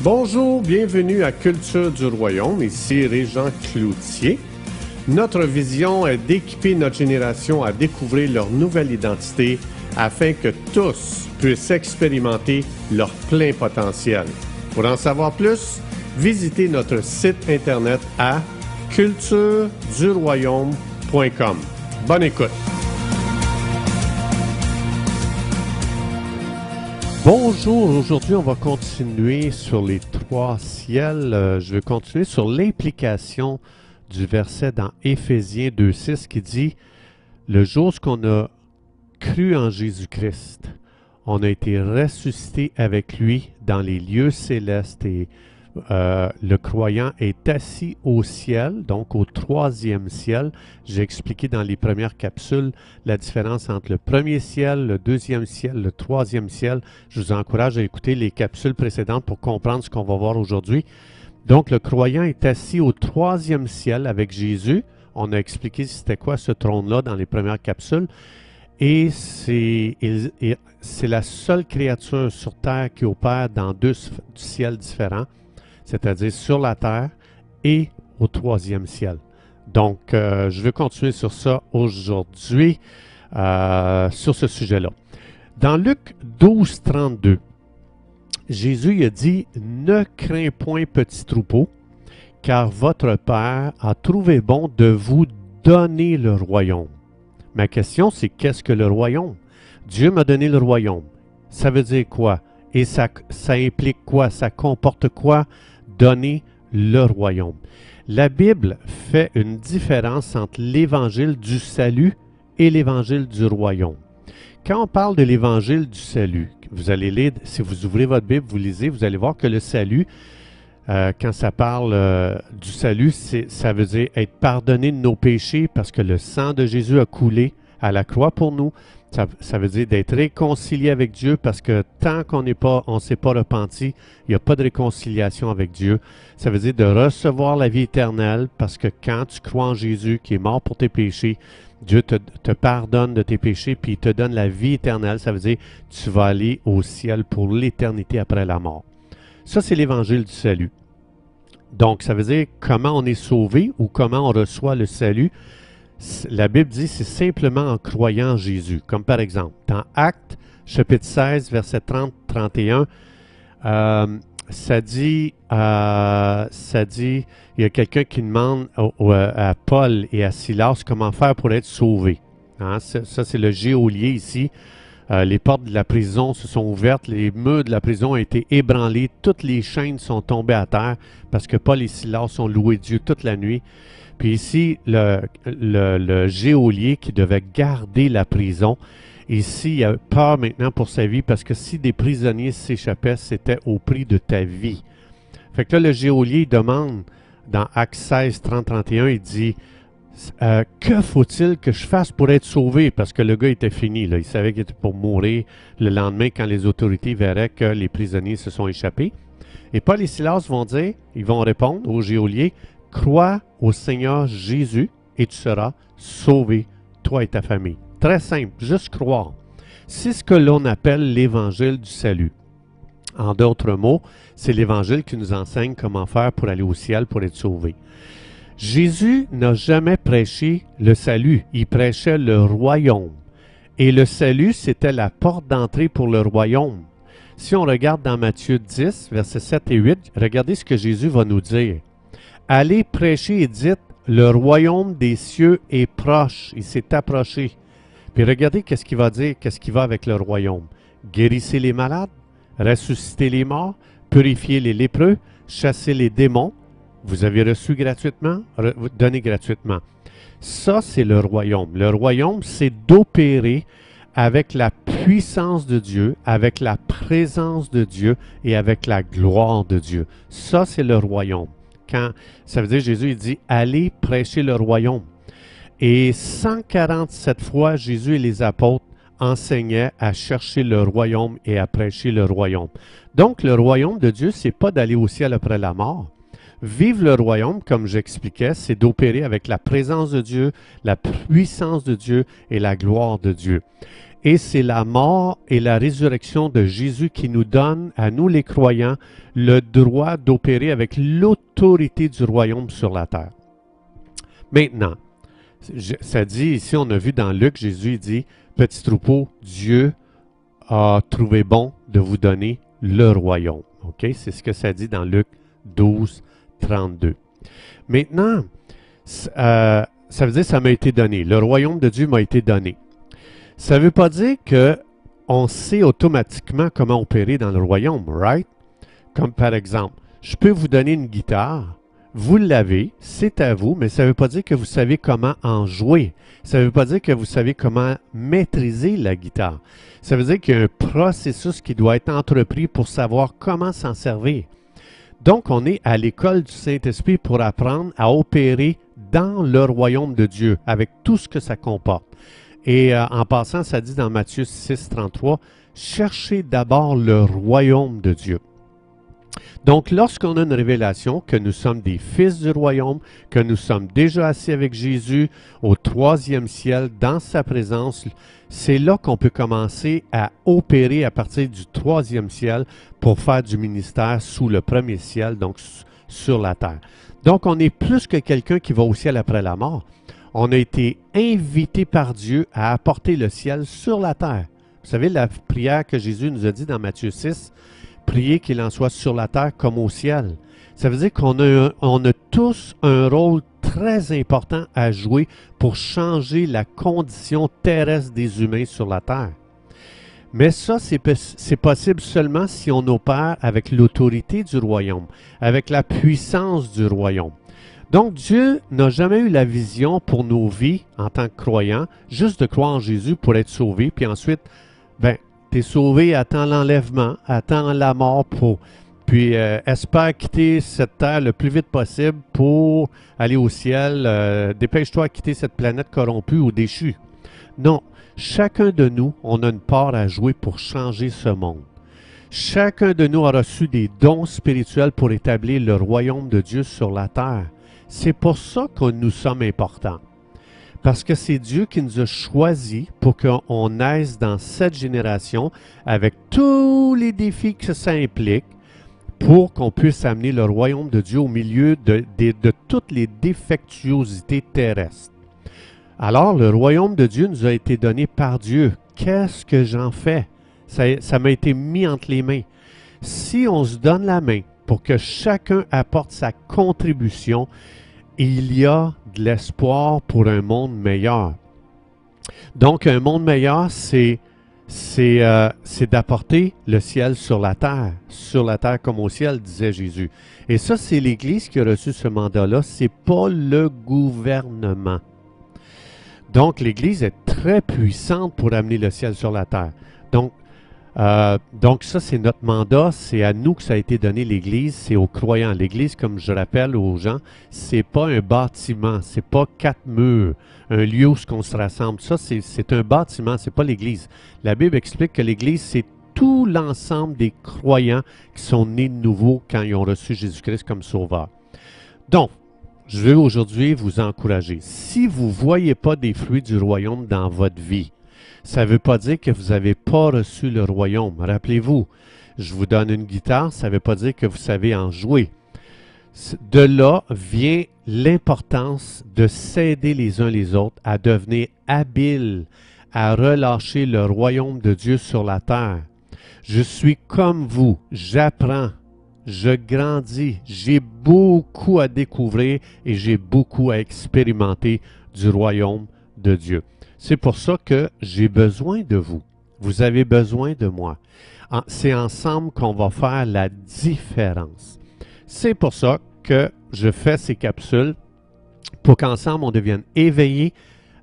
Bonjour, bienvenue à Culture du Royaume, ici Régent Cloutier. Notre vision est d'équiper notre génération à découvrir leur nouvelle identité afin que tous puissent expérimenter leur plein potentiel. Pour en savoir plus, visitez notre site internet à cultureduroyaume.com. Bonne écoute! Bonjour, aujourd'hui on va continuer sur les trois ciels. Je vais continuer sur l'implication du verset dans Éphésiens 2.6 qui dit « Le jour où on a cru en Jésus-Christ, on a été ressuscité avec lui dans les lieux célestes et le croyant est assis au ciel, donc au troisième ciel. » J'ai expliqué dans les premières capsules la différence entre le premier ciel, le deuxième ciel, le troisième ciel. Je vous encourage à écouter les capsules précédentes pour comprendre ce qu'on va voir aujourd'hui. Donc, le croyant est assis au troisième ciel avec Jésus. On a expliqué c'était quoi ce trône-là dans les premières capsules. Et c'est la seule créature sur Terre qui opère dans deux ciels différents, c'est-à-dire sur la terre et au troisième ciel. Donc, je vais continuer sur ça aujourd'hui, sur ce sujet-là. Dans Luc 12, 32, Jésus a dit « Ne crains point, petit troupeau, car votre Père a trouvé bon de vous donner le royaume. » Ma question, c'est qu'est-ce que le royaume? Dieu m'a donné le royaume. Ça veut dire quoi? Et ça implique quoi? Ça comporte quoi? Donner le royaume. La Bible fait une différence entre l'évangile du salut et l'évangile du royaume. Quand on parle de l'évangile du salut, vous allez lire, si vous ouvrez votre Bible, vous lisez, vous allez voir que le salut, quand ça parle du salut, ça veut dire être pardonné de nos péchés parce que le sang de Jésus a coulé à la croix pour nous. Ça veut dire d'être réconcilié avec Dieu parce que tant qu'on ne s'est pas repenti, il n'y a pas de réconciliation avec Dieu. Ça veut dire de recevoir la vie éternelle parce que quand tu crois en Jésus qui est mort pour tes péchés, Dieu te pardonne de tes péchés puis il te donne la vie éternelle. Ça veut dire que tu vas aller au ciel pour l'éternité après la mort. Ça, c'est l'évangile du salut. Donc, ça veut dire comment on est sauvé ou comment on reçoit le salut. La Bible dit c'est simplement en croyant en Jésus. Comme par exemple, dans Actes, chapitre 16, verset 30-31, ça dit, il y a quelqu'un qui demande à Paul et à Silas comment faire pour être sauvés. Hein? Ça, c'est le geôlier ici. Les portes de la prison se sont ouvertes, les murs de la prison ont été ébranlés, toutes les chaînes sont tombées à terre parce que Paul et Silas ont loué Dieu toute la nuit. Puis ici, le geôlier qui devait garder la prison, ici, il a peur maintenant pour sa vie parce que si des prisonniers s'échappaient, c'était au prix de ta vie. Fait que là, le geôlier demande, dans Actes 16, 30-31, il dit que faut-il que je fasse pour être sauvé? Parce que le gars était fini, là. Il savait qu'il était pour mourir le lendemain quand les autorités verraient que les prisonniers se sont échappés. Et Paul et Silas ils vont répondre au geôlier, crois au Seigneur Jésus et tu seras sauvé, toi et ta famille. Très simple, juste croire. C'est ce que l'on appelle l'évangile du salut. En d'autres mots, c'est l'évangile qui nous enseigne comment faire pour aller au ciel, pour être sauvé. Jésus n'a jamais prêché le salut, il prêchait le royaume. Et le salut, c'était la porte d'entrée pour le royaume. Si on regarde dans Matthieu 10, versets 7 et 8, regardez ce que Jésus va nous dire. Allez prêcher et dites, le royaume des cieux est proche, il s'est approché. Puis regardez qu'est-ce qu'il va dire, qu'est-ce qui va avec le royaume. Guérissez les malades, ressuscitez les morts, purifiez les lépreux, chassez les démons. Vous avez reçu gratuitement, donnez gratuitement. Ça, c'est le royaume. Le royaume, c'est d'opérer avec la puissance de Dieu, avec la présence de Dieu et avec la gloire de Dieu. Ça, c'est le royaume. Ça veut dire, Jésus, il dit, allez prêcher le royaume. Et 147 fois, Jésus et les apôtres enseignaient à chercher le royaume et à prêcher le royaume. Donc, le royaume de Dieu, c'est pas d'aller au ciel après la mort. Vivre le royaume, comme j'expliquais, c'est d'opérer avec la présence de Dieu, la puissance de Dieu et la gloire de Dieu. Et c'est la mort et la résurrection de Jésus qui nous donne, à nous les croyants, le droit d'opérer avec l'autorité du royaume sur la terre. Maintenant, ça dit, ici on a vu dans Luc, Jésus dit, « Petit troupeau, Dieu a trouvé bon de vous donner le royaume. » OK? C'est ce que ça dit dans Luc 12, 32. Maintenant, ça veut dire que ça m'a été donné. Le royaume de Dieu m'a été donné. Ça ne veut pas dire qu'on sait automatiquement comment opérer dans le royaume, right? Comme par exemple, je peux vous donner une guitare, vous l'avez, c'est à vous, mais ça ne veut pas dire que vous savez comment en jouer. Ça ne veut pas dire que vous savez comment maîtriser la guitare. Ça veut dire qu'il y a un processus qui doit être entrepris pour savoir comment s'en servir. Donc, on est à l'école du Saint-Esprit pour apprendre à opérer dans le royaume de Dieu, avec tout ce que ça comporte. Et en passant, ça dit dans Matthieu 6, 33, « Cherchez d'abord le royaume de Dieu. » Donc, lorsqu'on a une révélation que nous sommes des fils du royaume, que nous sommes déjà assis avec Jésus au 3e ciel, dans sa présence, c'est là qu'on peut commencer à opérer à partir du 3e ciel pour faire du ministère sous le 1er ciel, donc sur la terre. Donc, on est plus que quelqu'un qui va au ciel après la mort. On a été invité par Dieu à apporter le ciel sur la terre. Vous savez, la prière que Jésus nous a dit dans Matthieu 6, « Priez qu'il en soit sur la terre comme au ciel ». Ça veut dire qu'on a tous un rôle très important à jouer pour changer la condition terrestre des humains sur la terre. Mais ça, c'est possible seulement si on opère avec l'autorité du royaume, avec la puissance du royaume. Donc, Dieu n'a jamais eu la vision pour nos vies en tant que croyants, juste de croire en Jésus pour être sauvé, puis ensuite, ben, t'es sauvé, attends l'enlèvement, attends la mort puis espère quitter cette terre le plus vite possible pour aller au ciel. Dépêche-toi à quitter cette planète corrompue ou déchue. Non, chacun de nous, on a une part à jouer pour changer ce monde. Chacun de nous a reçu des dons spirituels pour établir le royaume de Dieu sur la terre. C'est pour ça que nous sommes importants. Parce que c'est Dieu qui nous a choisis pour qu'on naisse dans cette génération avec tous les défis que ça implique pour qu'on puisse amener le royaume de Dieu au milieu de toutes les défectuosités terrestres. Alors, le royaume de Dieu nous a été donné par Dieu. Qu'est-ce que j'en fais? Ça m'a été mis entre les mains. Si on se donne la main pour que chacun apporte sa contribution, il y a de l'espoir pour un monde meilleur. Donc, un monde meilleur, c'est d'apporter le ciel sur la terre comme au ciel, disait Jésus. Et ça, c'est l'Église qui a reçu ce mandat-là, c'est pas le gouvernement. Donc, l'Église est très puissante pour amener le ciel sur la terre. Donc ça, c'est notre mandat, c'est à nous que ça a été donné l'Église, c'est aux croyants. L'Église, comme je rappelle aux gens, c'est pas un bâtiment, c'est pas 4 murs, un lieu où on se rassemble. Ça, c'est un bâtiment, c'est pas l'Église. La Bible explique que l'Église, c'est tout l'ensemble des croyants qui sont nés de nouveau quand ils ont reçu Jésus-Christ comme sauveur. Donc, je veux aujourd'hui vous encourager. Si vous ne voyez pas des fruits du royaume dans votre vie, ça ne veut pas dire que vous n'avez pas reçu le royaume. Rappelez-vous, je vous donne une guitare, ça ne veut pas dire que vous savez en jouer. De là vient l'importance de s'aider les uns les autres à devenir habiles, à relâcher le royaume de Dieu sur la terre. Je suis comme vous, j'apprends, je grandis, j'ai beaucoup à découvrir et j'ai beaucoup à expérimenter du royaume de Dieu. C'est pour ça que j'ai besoin de vous. Vous avez besoin de moi. C'est ensemble qu'on va faire la différence. C'est pour ça que je fais ces capsules pour qu'ensemble on devienne éveillés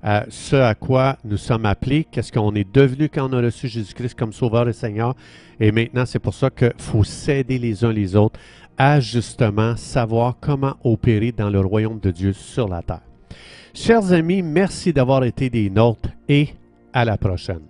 à ce à quoi nous sommes appelés, qu'est-ce qu'on est devenu quand on a reçu Jésus-Christ comme Sauveur et Seigneur. Et maintenant, c'est pour ça qu'il faut s'aider les uns les autres à justement savoir comment opérer dans le royaume de Dieu sur la terre. Chers amis, merci d'avoir été des nôtres et à la prochaine.